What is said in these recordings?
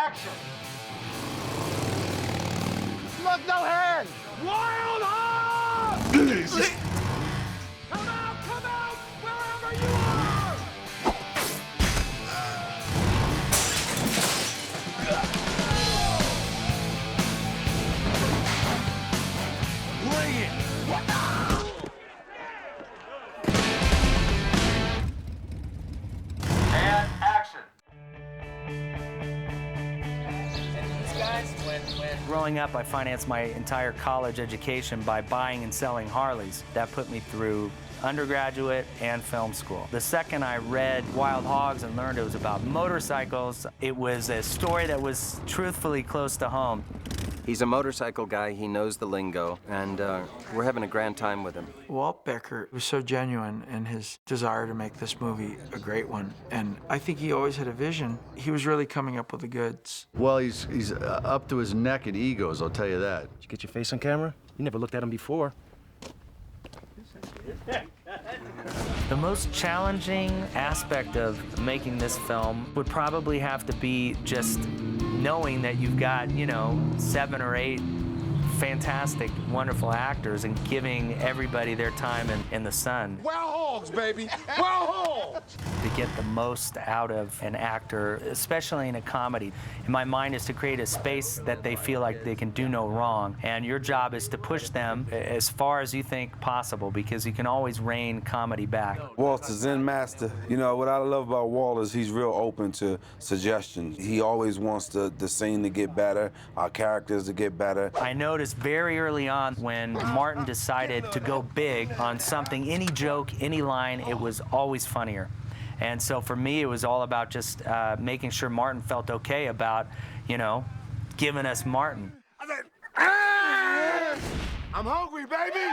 action! Look, no hands! Wild Hogs! Come out, wherever you are! Bring it! And action! Growing up, I financed my entire college education by buying and selling Harleys. That put me through undergraduate and film school. The second I read Wild Hogs and learned it was about motorcycles, it was a story that was truthfully close to home. He's a motorcycle guy, he knows the lingo, and we're having a grand time with him. Walt Becker was so genuine in his desire to make this movie a great one, and I think he always had a vision. He was really coming up with the goods. Well, he's up to his neck in egos, I'll tell you that. Did you get your face on camera? You never looked at him before. The most challenging aspect of making this film would probably have to be just knowing that you've got, 7 or 8 fantastic, wonderful actors and giving everybody their time in the sun. Wild Hogs, baby! Wild Hogs! To get the most out of an actor, especially in a comedy, in my mind, is to create a space that they feel like they can do no wrong. And your job is to push them as far as you think possible, because you can always rein comedy back. Walt's a Zen master. What I love about Walt is he's real open to suggestions. He always wants the scene to get better, our characters to get better. I noticed very early on when Martin decided to go big on something, any joke, any line, it was always funnier. And so for me, it was all about just making sure Martin felt okay about, giving us Martin. I said, ah! I'm hungry, baby!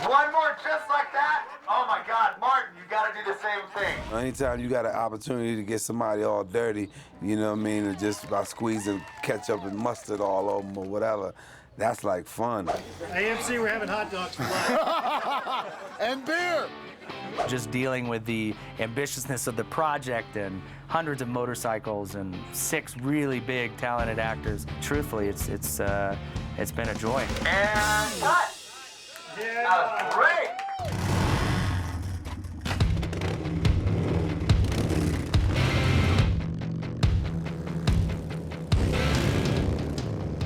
One more just like that? Oh my God, Martin, you gotta do the same thing. Anytime you got an opportunity to get somebody all dirty, and just by squeezing ketchup and mustard all over them or whatever, that's like fun. AMC, we're having hot dogs for lunch. And beer! Just dealing with the ambitiousness of the project and hundreds of motorcycles and 6 really big, talented actors. Truthfully, it's been a joy. And cut! Yeah. That was great!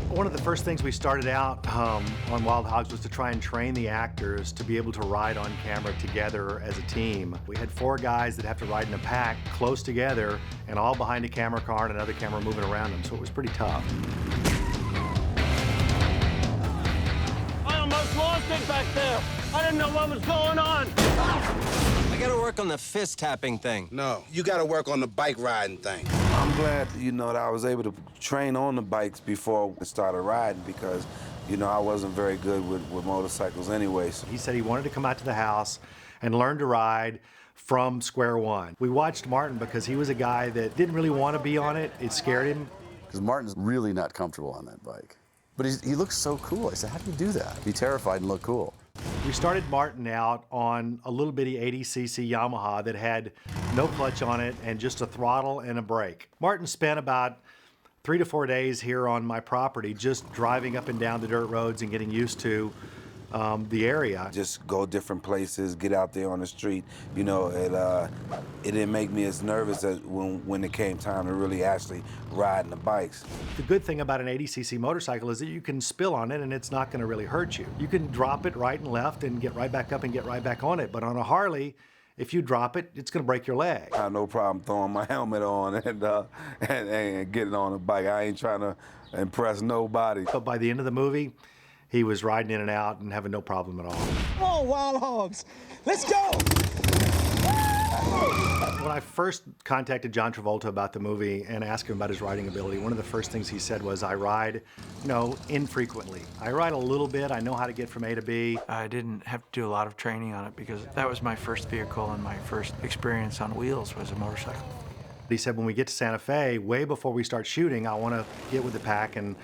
One of the first things we started out on Wild Hogs was to try and train the actors to be able to ride on camera together as a team. We had 4 guys that have to ride in a pack close together and all behind a camera car and another camera moving around them, so it was pretty tough. I almost lost it back there. I didn't know what was going on. I gotta work on the fist tapping thing. No, you gotta work on the bike riding thing. I'm glad, that I was able to train on the bikes before I started riding because, I wasn't very good with motorcycles anyway. So. He said he wanted to come out to the house and learn to ride from square one. We watched Martin because he was a guy that didn't really want to be on it. It scared him. Because Martin's really not comfortable on that bike. But he looks so cool. I said, how do you do that? Be terrified and look cool. We started Martin out on a little bitty 80cc Yamaha that had no clutch on it and just a throttle and a brake. Martin spent about 3 to 4 days here on my property just driving up and down the dirt roads and getting used to the area. Just go different places, get out there on the street. It didn't make me as nervous as when it came time to really actually riding the bikes. The good thing about an 80cc motorcycle is that you can spill on it and it's not going to really hurt you. You can drop it right and left and get right back up and get right back on it. But on a Harley, if you drop it, it's going to break your leg. I have no problem throwing my helmet on and getting on the bike. I ain't trying to impress nobody. But by the end of the movie, he was riding in and out and having no problem at all. Oh, Wild Hogs, let's go! When I first contacted John Travolta about the movie and asked him about his riding ability, one of the first things he said was, I ride, infrequently. I ride a little bit, I know how to get from A to B. I didn't have to do a lot of training on it because that was my first vehicle and my first experience on wheels was a motorcycle. He said, when we get to Santa Fe, way before we start shooting, I want to get with the pack and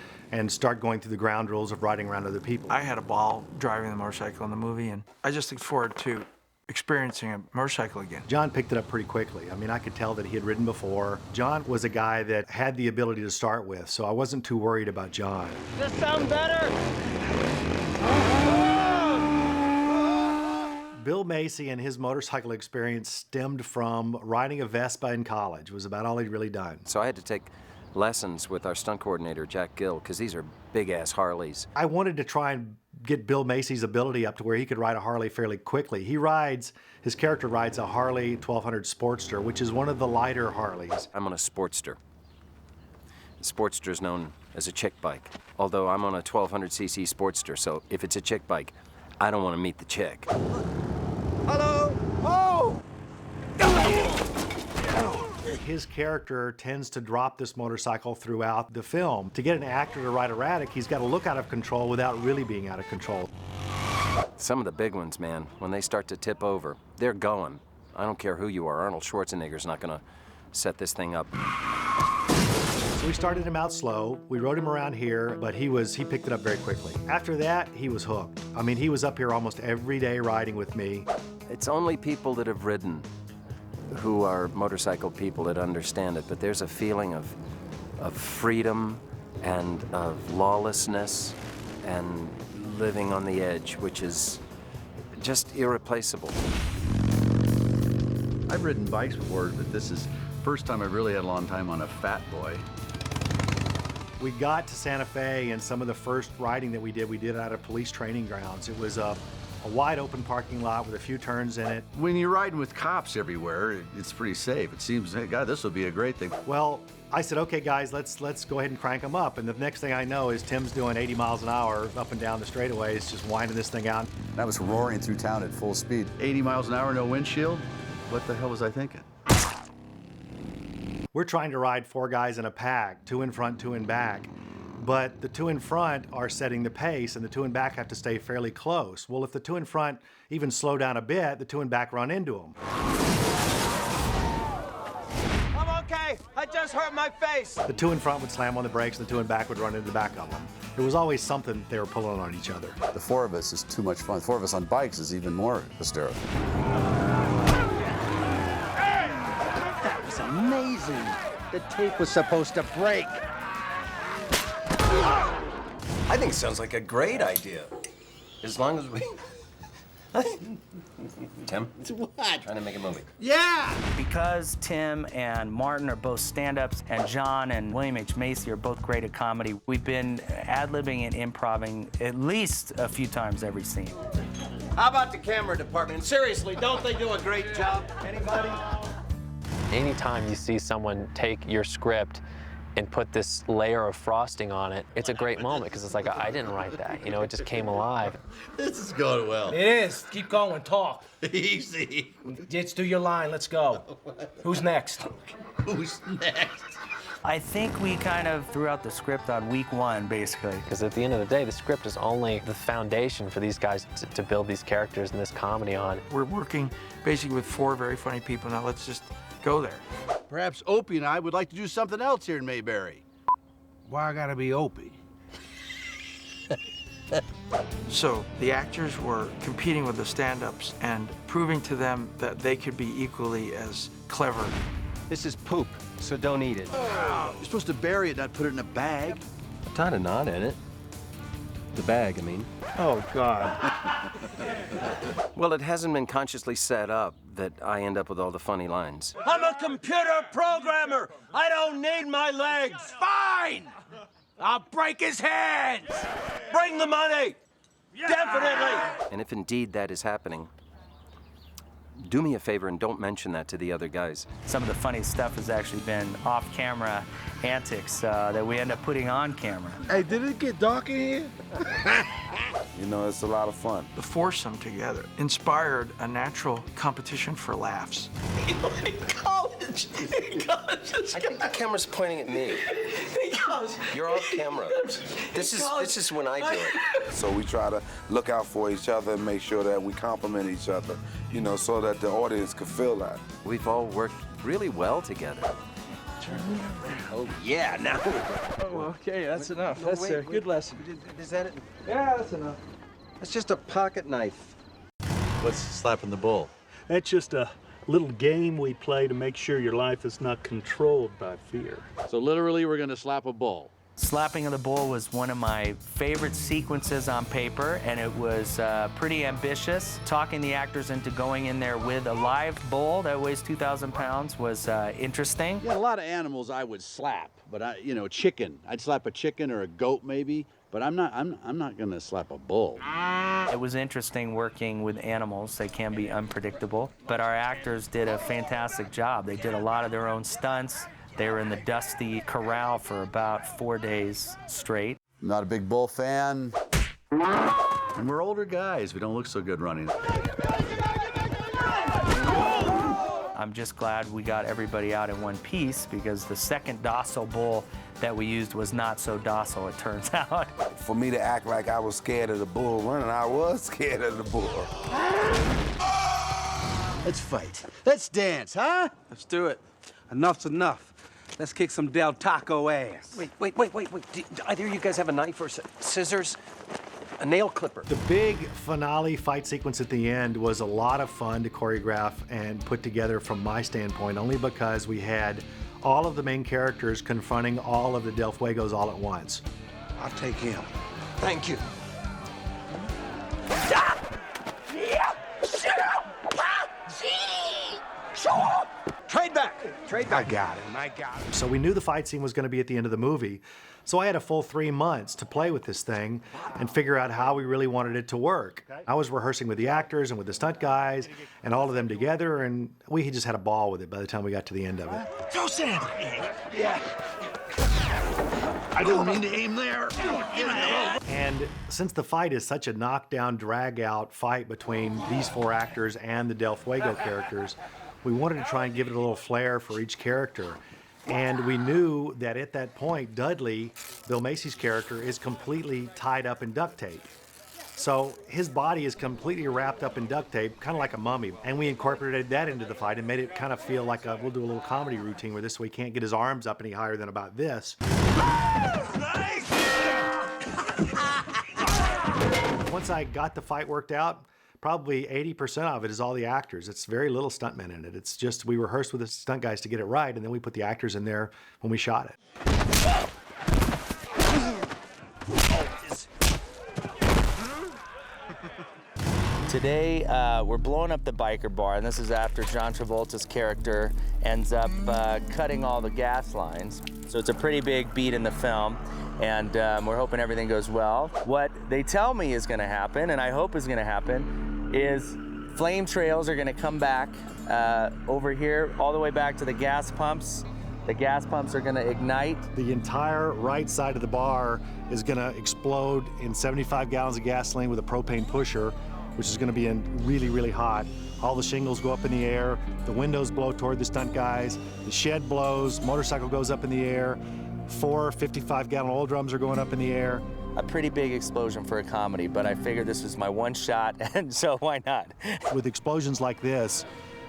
start going through the ground rules of riding around other people. I had a ball driving the motorcycle in the movie, and I just look forward to experiencing a motorcycle again. John picked it up pretty quickly. I mean, I could tell that he had ridden before. John was a guy that had the ability to start with, so I wasn't too worried about John. Does this sound better? Bill Macy and his motorcycle experience stemmed from riding a Vespa in college. It was about all he'd really done. So I had to take lessons with our stunt coordinator, Jack Gill, because these are big-ass Harleys. I wanted to try and get Bill Macy's ability up to where he could ride a Harley fairly quickly. His character rides a Harley 1200 Sportster, which is one of the lighter Harleys. I'm on a Sportster. The Sportster is known as a chick bike, although I'm on a 1200cc Sportster, so if it's a chick bike, I don't want to meet the chick. Hello? Oh! His character tends to drop this motorcycle throughout the film. To get an actor to ride erratic, he's got to look out of control without really being out of control. Some of the big ones, man, when they start to tip over, they're going. I don't care who you are. Arnold Schwarzenegger's not going to set this thing up. So we started him out slow. We rode him around here, but he picked it up very quickly. After that, he was hooked. I mean, he was up here almost every day riding with me. It's only people that have ridden who are motorcycle people that understand it, but there's a feeling of freedom and of lawlessness and living on the edge, which is just irreplaceable. I've ridden bikes before, but this is the first time I've really had a long time on a fat boy. We got to Santa Fe, and some of the first riding that we did it out of police training grounds. It was a wide open parking lot with a few turns in it. When you're riding with cops everywhere, it's pretty safe. It seems, hey, God, this will be a great thing. Well, I said, okay, guys, let's go ahead and crank them up. And the next thing I know is Tim's doing 80 miles an hour up and down the straightaways, just winding this thing out. That was roaring through town at full speed. 80 miles an hour, no windshield? What the hell was I thinking? We're trying to ride 4 guys in a pack, 2 in front, 2 in back. But the 2 in front are setting the pace, and the 2 in back have to stay fairly close. Well, if the 2 in front even slow down a bit, the 2 in back run into them. I'm okay. I just hurt my face. The 2 in front would slam on the brakes, and the 2 in back would run into the back of them. There was always something they were pulling on each other. The 4 of us is too much fun. 4 of us on bikes is even more hysterical. That was amazing. The tape was supposed to break. I think it sounds like a great idea. As long as we... Tim? What? Trying to make a movie. Yeah! Because Tim and Martin are both stand-ups, and John and William H. Macy are both great at comedy, we've been ad-libbing and improvising at least a few times every scene. How about the camera department? Seriously, don't they do a great job? Anybody? Anytime you see someone take your script and put this layer of frosting on it, it's a great moment because it's like, I didn't write that. You know, it just came alive. This is going well. It is. Keep going. Talk. Easy. Let's do your line. Let's go. Who's next? Who's next? I think we kind of threw out the script on week 1, basically. Because at the end of the day, the script is only the foundation for these guys to build these characters and this comedy on. We're working basically with 4 very funny people. Now let's just go there. Perhaps Opie and I would like to do something else here in Mayberry. Why I gotta be Opie? So the actors were competing with the stand-ups and proving to them that they could be equally as clever. This is poop, so don't eat it. You're supposed to bury it, not put it in a bag. I tied a knot in it. The bag, I mean. Oh, God. Well, it hasn't been consciously set up that I end up with all the funny lines. I'm a computer programmer. I don't need my legs. Fine! I'll break his hands! Bring the money. Definitely. And if indeed that is happening, do me a favor and don't mention that to the other guys. Some of the funniest stuff has actually been off-camera antics that we end up putting on camera. Hey, did it get dark in here? You know, it's a lot of fun. The foursome together inspired a natural competition for laughs. In college. I think the camera's pointing at me. You're off camera. This is when I do it. So we try to look out for each other and make sure that we compliment each other, you know, so that the audience can feel that. We've all worked really well together. Oh, yeah, now. Oh, okay, that's enough. That's a good lesson. Is that it? Yeah, that's enough. It's just a pocket knife. What's slapping the bull? That's just a little game we play to make sure your life is not controlled by fear. So literally, we're going to slap a bull. Slapping of the bull was one of my favorite sequences on paper, and it was pretty ambitious. Talking the actors into going in there with a live bull that weighs 2,000 pounds was interesting. Yeah, a lot of animals I would slap, but chicken. I'd slap a chicken or a goat maybe, but I'm not going to slap a bull. It was interesting working with animals. They can be unpredictable, but our actors did a fantastic job. They did a lot of their own stunts. They were in the dusty corral for about 4 days straight. Not a big bull fan. And we're older guys. We don't look so good running. I'm just glad we got everybody out in one piece, because the second docile bull that we used was not so docile, it turns out. For me to act like I was scared of the bull running, I was scared of the bull. Let's fight. Let's dance, huh? Let's do it. Enough's enough. Let's kick some Del Taco ass. Wait. Do either of you guys have a knife or scissors? A nail clipper. The big finale fight sequence at the end was a lot of fun to choreograph and put together from my standpoint, only because we had all of the main characters confronting all of the Del Fuegos all at once. I'll take him. Thank you. Trade back. I got him. So we knew the fight scene was going to be at the end of the movie. So I had a full 3 months to play with this thing and figure out how we really wanted it to work. I was rehearsing with the actors and with the stunt guys and all of them together, and we just had a ball with it by the time we got to the end of it. Throw sand. Yeah. I didn't mean to aim there. And since the fight is such a knockdown, drag-out fight between these 4 actors and the Del Fuego characters, we wanted to try and give it a little flair for each character. And we knew that at that point, Dudley, Bill Macy's character, is completely tied up in duct tape. So his body is completely wrapped up in duct tape, kind of like a mummy. And we incorporated that into the fight and made it kind of feel like we'll do a little comedy routine where this way he can't get his arms up any higher than about this. Once I got the fight worked out, probably 80% of it is all the actors. It's very little stuntmen in it. It's just we rehearsed with the stunt guys to get it right, and then we put the actors in there when we shot it. Today, we're blowing up the biker bar, and this is after John Travolta's character ends up cutting all the gas lines. So it's a pretty big beat in the film, and we're hoping everything goes well. What they tell me is gonna happen, and I hope is gonna happen, is flame trails are gonna come back over here, all the way back to the gas pumps. The gas pumps are gonna ignite. The entire right side of the bar is gonna explode in 75 gallons of gasoline with a propane pusher, which is gonna be really, really hot. All the shingles go up in the air, the windows blow toward the stunt guys, the shed blows, motorcycle goes up in the air, 4 55-gallon oil drums are going up in the air. A pretty big explosion for a comedy, but I figured this was my one shot, and so why not? With explosions like this,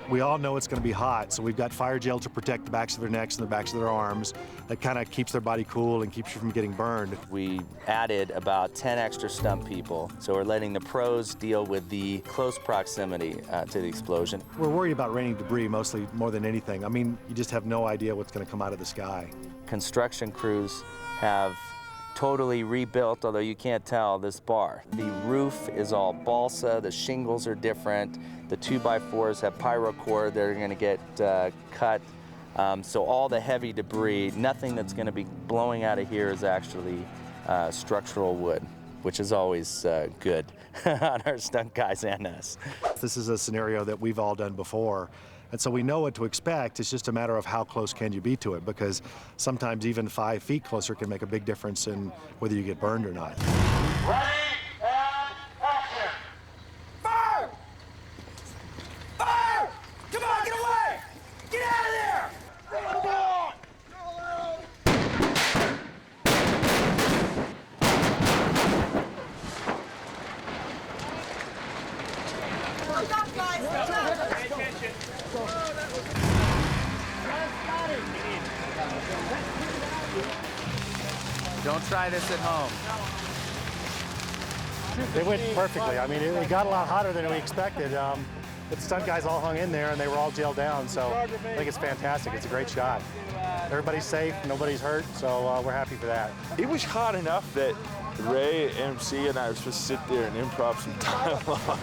we all know it's going to be hot, so we've got fire gel to protect the backs of their necks and the backs of their arms. That kind of keeps their body cool and keeps you from getting burned. We added about 10 extra stunt people, so we're letting the pros deal with the close proximity to the explosion. We're worried about raining debris mostly, more than anything. I mean, you just have no idea what's going to come out of the sky. Construction crews have totally rebuilt, although you can't tell, this bar. The roof is all balsa, the shingles are different, the 2x4s have pyrocord that are gonna get cut. So all the heavy debris, nothing that's gonna be blowing out of here is actually structural wood, which is always good on our stunt guys and us. This is a scenario that we've all done before. And so we know what to expect. It's just a matter of how close can you be to it, because sometimes even 5 feet closer can make a big difference in whether you get burned or not. Ready and action! Fire! Fire! Come on, get away! Get out of there! Come on! Look up, guys! Look up! Pay attention. Don't try this at home. It went perfectly. I mean, it got a lot hotter than we expected. But the stunt guys all hung in there and they were all jailed down, so I think it's fantastic. It's a great shot. Everybody's safe, nobody's hurt, so we're happy for that. It was hot enough that Ray, MC, and I were supposed to sit there and improv some dialogue.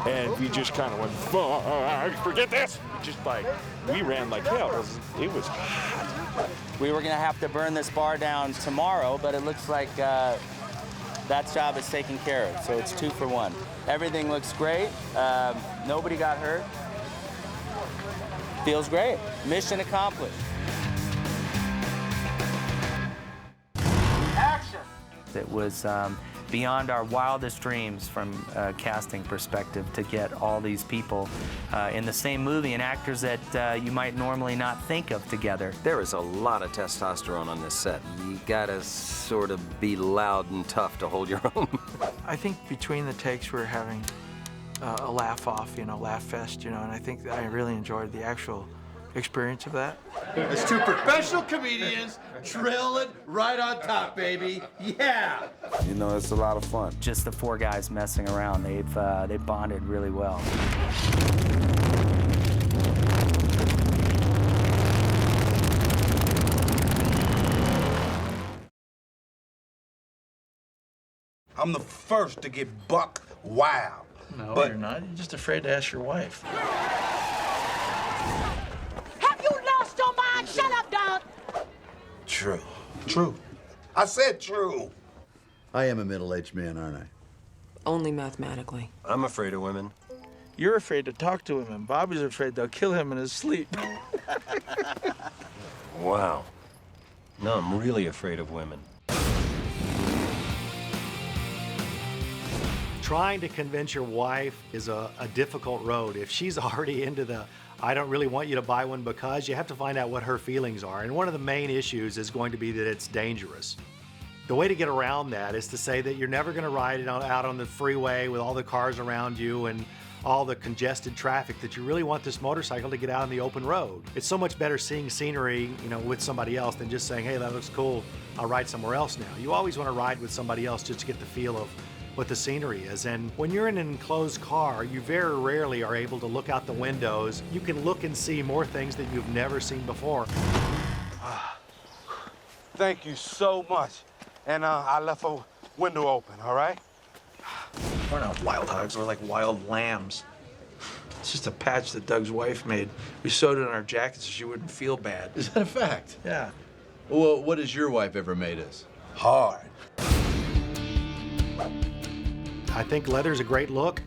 And we just kind of went, fuck, forget this. Just like, we ran like hell. It was hot. We were gonna have to burn this bar down tomorrow, but it looks like that job is taken care of, so it's 2 for 1. Everything looks great. Nobody got hurt. Feels great. Mission accomplished. Action! It was beyond our wildest dreams from a casting perspective to get all these people in the same movie and actors that you might normally not think of together. There is a lot of testosterone on this set. You gotta sort of be loud and tough to hold your own. I think between the takes we were having a laugh off, laugh fest, and I think that I really enjoyed the actual experience of that. It's 2 professional comedians drilling right on top, baby. Yeah. You know, it's a lot of fun. Just the 4 guys messing around, they've bonded really well. I'm the first to get buck wild. No, but you're not. You're just afraid to ask your wife. Have you lost your mind? Shut up, dog. True. True. I said true. I am a middle-aged man, aren't I? Only mathematically. I'm afraid of women. You're afraid to talk to him, and Bobby's afraid they'll kill him in his sleep. Wow. No, I'm really afraid of women. Trying to convince your wife is a difficult road. If she's already into the, I don't really want you to buy one because, you have to find out what her feelings are. And one of the main issues is going to be that it's dangerous. The way to get around that is to say that you're never going to ride it out on the freeway with all the cars around you and all the congested traffic, that you really want this motorcycle to get out on the open road. It's so much better seeing scenery, with somebody else than just saying, hey, that looks cool, I'll ride somewhere else now. You always want to ride with somebody else just to get the feel of what the scenery is. And when you're in an enclosed car, you very rarely are able to look out the windows. You can look and see more things that you've never seen before. Thank you so much. And I left a window open, all right? We're not wild hogs, we're like wild lambs. It's just a patch that Doug's wife made. We sewed it on our jackets so she wouldn't feel bad. Is that a fact? Yeah. Well, what has your wife ever made us? Hard. I think leather's a great look.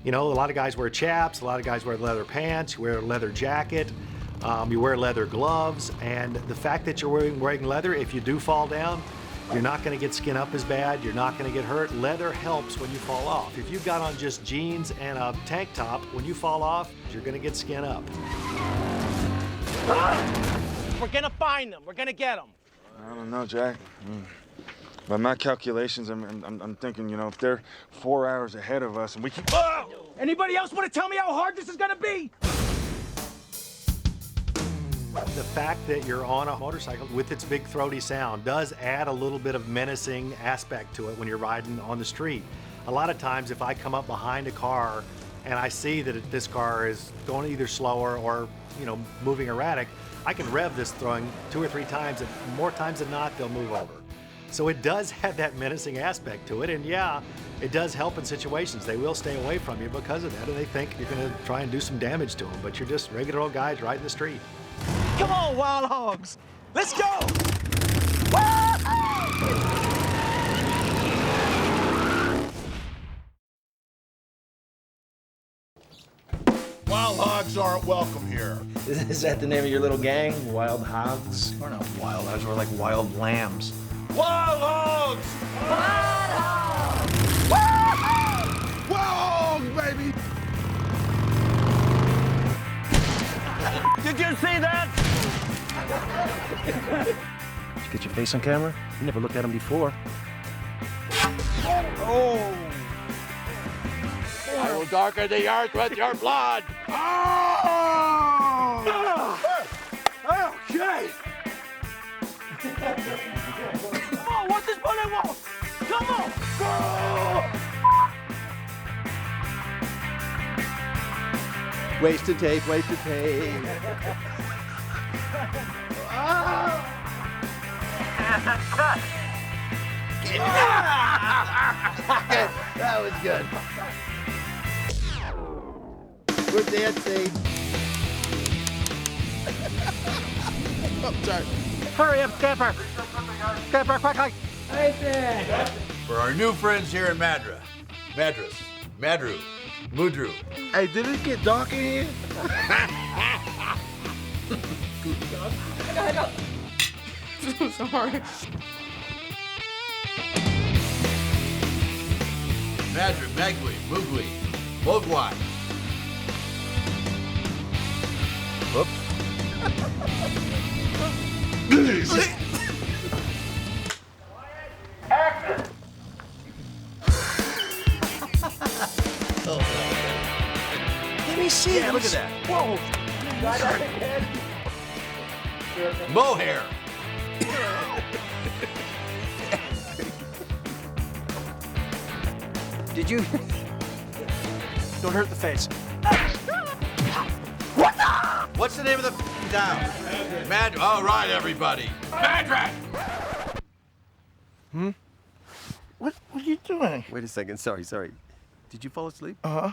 A lot of guys wear chaps, a lot of guys wear leather pants, you wear a leather jacket, you wear leather gloves, and the fact that you're wearing leather, if you do fall down, you're not going to get skin up as bad, you're not going to get hurt. Leather helps when you fall off. If you've got on just jeans and a tank top, when you fall off, you're going to get skin up. We're gonna find them. We're gonna get them. I don't know, Jack. By my calculations, I'm thinking, if they're 4 hours ahead of us and we keep... Oh! Anybody else want to tell me how hard this is gonna be? The fact that you're on a motorcycle with its big throaty sound does add a little bit of menacing aspect to it when you're riding on the street. A lot of times if I come up behind a car and I see that this car is going either slower or, moving erratic, I can rev this throwing 2 or 3 times, and more times than not, they'll move over. So it does have that menacing aspect to it, and yeah, it does help in situations. They will stay away from you because of that, and they think you're gonna try and do some damage to them, but you're just regular old guys riding the street. Come on, wild hogs. Let's go. Wild hogs aren't welcome here. Is that the name of your little gang? Wild hogs? We're not wild hogs, we're like wild lambs. Wild hogs! Wild hogs! Wild hogs, baby! Did you see that? Did you get your face on camera? You never looked at him before. Oh! I will darken the earth with your blood! Oh! Okay. Come on, what's this bullet wall? Come on! Go! Wasted tape, wasted tape. Cut. That was good. We're dancing. I'm sorry. Hurry up, Skipper! Skipper, quickly! Right there. For our new friends here in Madras, Madru, Mudru. Hey, did it get dark in here? Sorry. Madru, Magui, Mugui, Mogwai. Whoops. Action. Let me see. Yeah, look at that. Whoa. Mohair. Did you? Don't hurt the face. What's the name of the town? Madras. All right, everybody. Madras. What are you doing? Wait a second. Sorry. Did you fall asleep? Uh-huh.